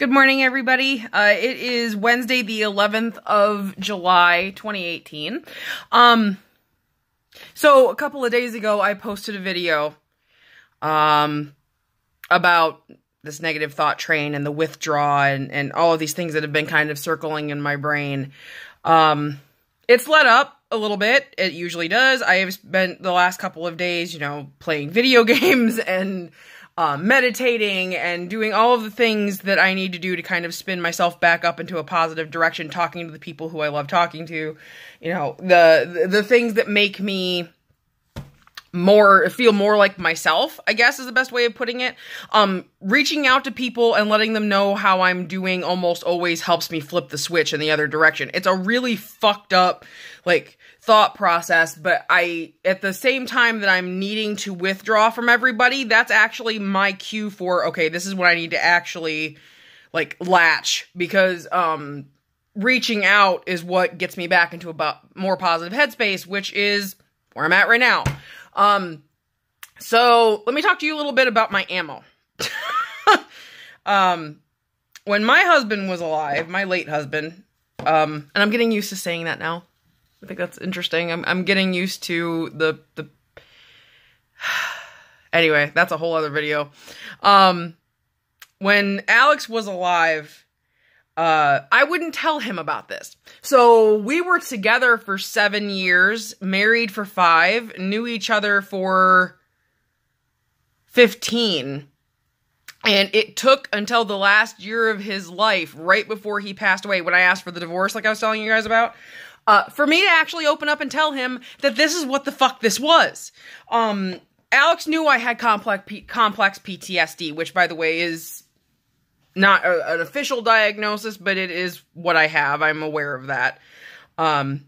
Good morning, everybody. It is Wednesday, the 11th of July, 2018. So a couple of days ago, I posted a video, about this negative thought train and the withdraw and all of these things that have been kind of circling in my brain. It's let up a little bit. It usually does. I have spent the last couple of days, playing video games and meditating and doing all of the things that I need to do to kind of spin myself back up into a positive direction, talking to the people who I love talking to, the things that make me feel more like myself, I guess is the best way of putting it. Reaching out to people and letting them know how I'm doing almost always helps me flip the switch in the other direction. It's a really fucked up, thought process, but at the same time that I'm needing to withdraw from everybody, that's actually my cue for, okay, this is when I need to actually, latch, because, reaching out is what gets me back into a more positive headspace, which is where I'm at right now. So let me talk to you a little bit about my ammo. When my husband was alive, my late husband, and I'm getting used to saying that now. I think that's interesting. I'm getting used to the anyway, that's a whole other video. When Alex was alive, I wouldn't tell him about this. So we were together for 7 years, married for 5, knew each other for 15. And it took until the last year of his life, right before he passed away, when I asked for the divorce, like I was telling you guys about, for me to actually open up and tell him that this is what the fuck this was. Alex knew I had complex PTSD, which, by the way, is not an official diagnosis, but it is what I have. I'm aware of that. And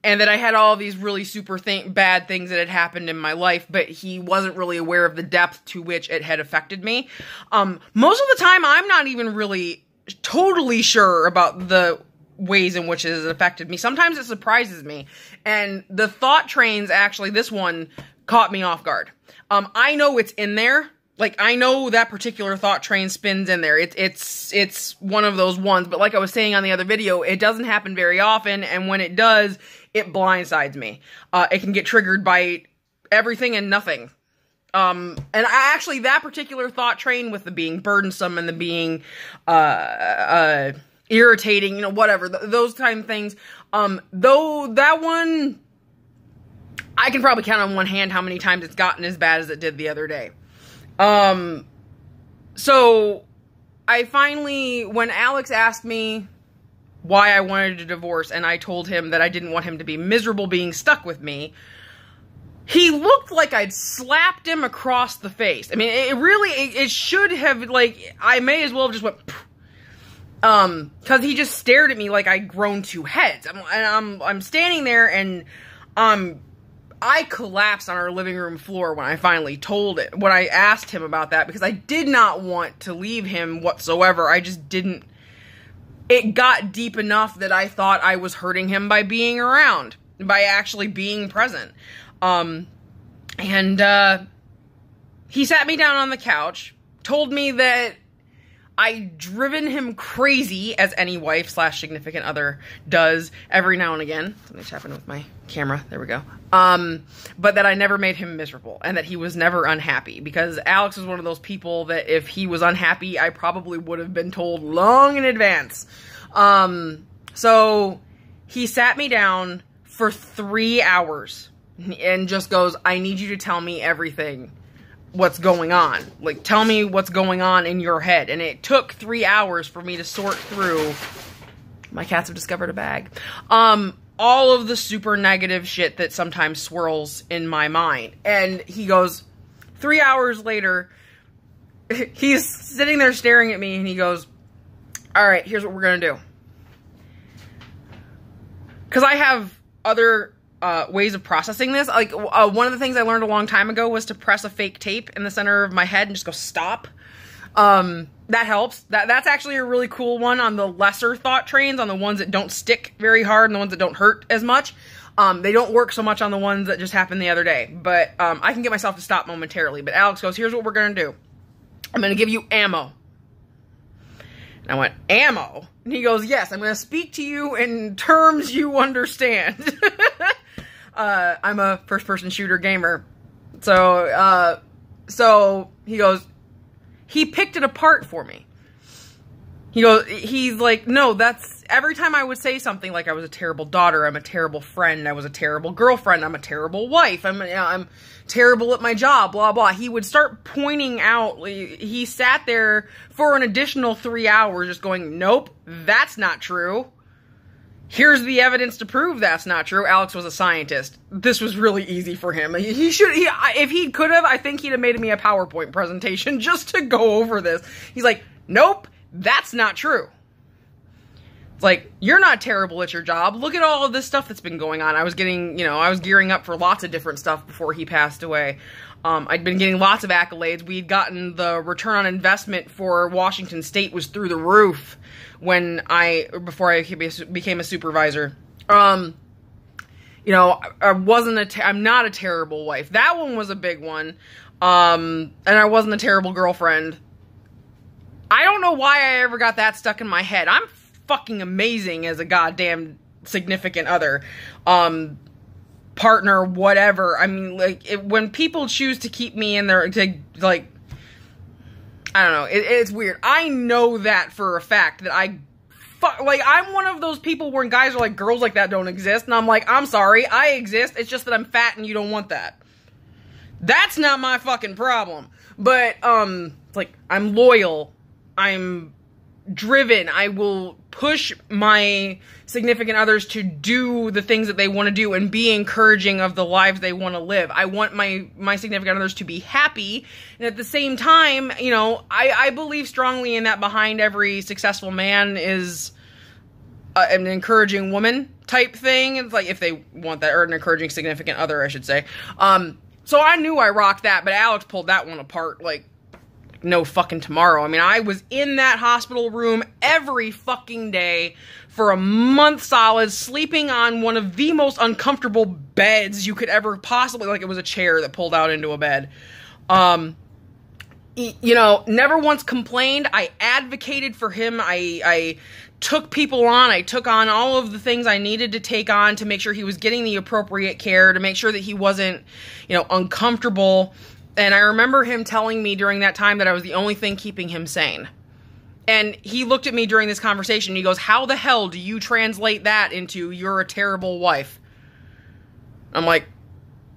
that I had all these really super bad things that had happened in my life, but he wasn't really aware of the depth to which it had affected me. Most of the time, I'm not even really totally sure about the ways in which it has affected me. Sometimes it surprises me. And the thought trains, actually, this one caught me off guard. I know it's in there. I know that particular thought train spins in there. It's one of those ones, but like I was saying on the other video, it doesn't happen very often, and when it does, it blindsides me. It can get triggered by everything and nothing. And actually, that particular thought train with the being burdensome and the being, irritating, whatever, those kind of things, though that one, I can probably count on one hand how many times it's gotten as bad as it did the other day. So I finally, when Alex asked me why I wanted a divorce, and I told him that I didn't want him to be miserable being stuck with me, he looked like I'd slapped him across the face. I mean, it should have, I may as well have just went, cause he just stared at me like I'd grown 2 heads. I'm standing there and, I collapsed on our living room floor when I finally when I asked him about that, because I did not want to leave him whatsoever. I just didn't. It got deep enough that I thought I was hurting him by being around, by actually being present. He sat me down on the couch, told me that I'd driven him crazy, as any wife/significant other does every now and again. Something's happened with my camera. There we go. But that I never made him miserable, and that he was never unhappy, because Alex was one of those people that if he was unhappy, I probably would have been told long in advance. So he sat me down for 3 hours and just goes, I need you to tell me everything. What's going on. Tell me what's going on in your head. And it took 3 hours for me to sort through, my cats have discovered a bag, all of the super negative shit that sometimes swirls in my mind. And he goes, 3 hours later, he's sitting there staring at me, and he goes, all right, here's what we're gonna do. Because I have other ways of processing this. One of the things I learned a long time ago was to press a fake tape in the center of my head and just go, stop. That helps. That's actually a really cool one on the lesser thought trains, on the ones that don't stick very hard and the ones that don't hurt as much. They don't work so much on the ones that just happened the other day, but I can get myself to stop momentarily. But Alex goes, here's what we're going to do. I'm going to give you ammo. And I went, ammo? And he goes, yes, I'm going to speak to you in terms you understand. I'm a first-person shooter gamer. So he goes, he picked it apart for me. He's like, no, that's, every time I would say something like I was a terrible daughter, I'm a terrible friend, I was a terrible girlfriend, I'm a terrible wife, I'm terrible at my job, blah, blah. He would start pointing out, he sat there for an additional 3 hours just going, nope, that's not true. Here's the evidence to prove that's not true. Alex was a scientist. This was really easy for him. If he could have, I think he'd have made me a PowerPoint presentation just to go over this. He's like, nope, that's not true. It's like, you're not terrible at your job. Look at all of this stuff that's been going on. I was gearing up for lots of different stuff before he passed away. I'd been getting lots of accolades. We'd gotten the return on investment for Washington State was through the roof before I became a supervisor. I'm not a terrible wife. That one was a big one. And I wasn't a terrible girlfriend. I don't know why I ever got that stuck in my head. I'm fucking amazing as a goddamn significant other. Partner, whatever. I mean, when people choose to keep me in their, I don't know, it's weird. I know that for a fact that I'm one of those people where guys are like, girls like that don't exist, and I'm like, I'm sorry, I exist, it's just that I'm fat and you don't want that. That's not my fucking problem. But, it's like, I'm loyal, I'm driven, I will push my significant others to do the things that they want to do and be encouraging of the lives they want to live. I want my significant others to be happy, and at the same time, I believe strongly in that behind every successful man is an encouraging woman type thing. It's like, if they want that, or an encouraging significant other, I should say. So I knew I rocked that, but Alex pulled that one apart, like, no fucking tomorrow. I mean, I was in that hospital room every fucking day for a month solid, sleeping on one of the most uncomfortable beds you could ever possibly, like, it was a chair that pulled out into a bed. Never once complained. I advocated for him. I took people on. I took on all of the things I needed to take on to make sure he was getting the appropriate care, to make sure that he wasn't, uncomfortable. And I remember him telling me during that time that I was the only thing keeping him sane. And he looked at me during this conversation and he goes, how the hell do you translate that into you're a terrible wife? I'm like,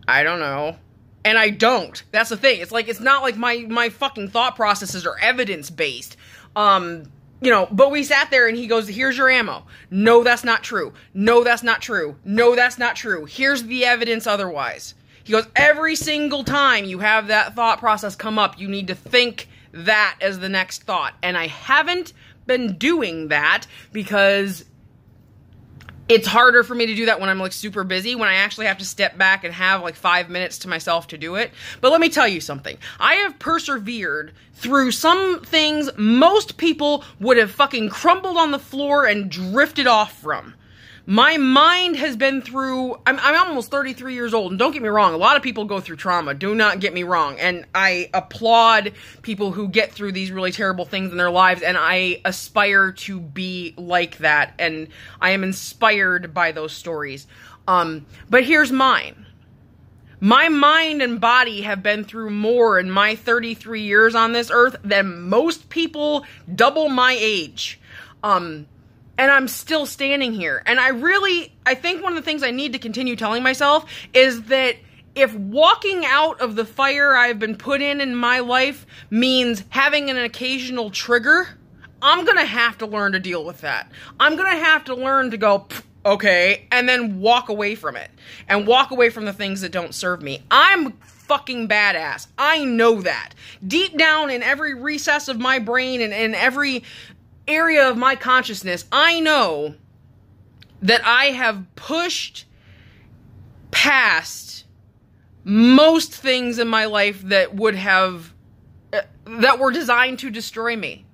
I don't know. And I don't. That's the thing. It's like, it's not like my fucking thought processes are evidence-based. But we sat there and he goes, here's your ammo. No, that's not true. No, that's not true. No, that's not true. Here's the evidence otherwise. He goes, every single time you have that thought process come up, you need to think that as the next thought. And I haven't been doing that because it's harder for me to do that when I'm like super busy, when I actually have to step back and have like 5 minutes to myself to do it. But let me tell you something. I have persevered through some things most people would have fucking crumbled on the floor and drifted off from. My mind has been through, I'm almost 33 years old, and don't get me wrong, a lot of people go through trauma, do not get me wrong, and I applaud people who get through these really terrible things in their lives, and I aspire to be like that, and I am inspired by those stories. But here's mine. My mind and body have been through more in my 33 years on this earth than most people double my age. And I'm still standing here. And I think one of the things I need to continue telling myself is that if walking out of the fire I've been put in my life means having an occasional trigger, I'm gonna have to learn to deal with that. I'm gonna have to learn to go, okay, and then walk away from it. And walk away from the things that don't serve me. I'm fucking badass. I know that. Deep down in every recess of my brain and in every area of my consciousness, I know that I have pushed past most things in my life that were designed to destroy me.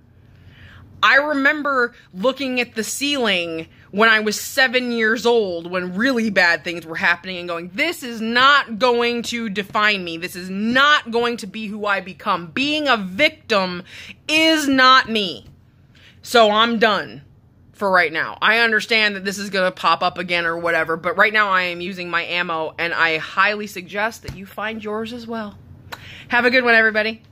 I remember looking at the ceiling when I was 7 years old, when really bad things were happening, and going, this is not going to define me. This is not going to be who I become. Being a victim is not me. So I'm done for right now. I understand that this is going to pop up again or whatever, but right now I am using my ammo, and I highly suggest that you find yours as well. Have a good one, everybody.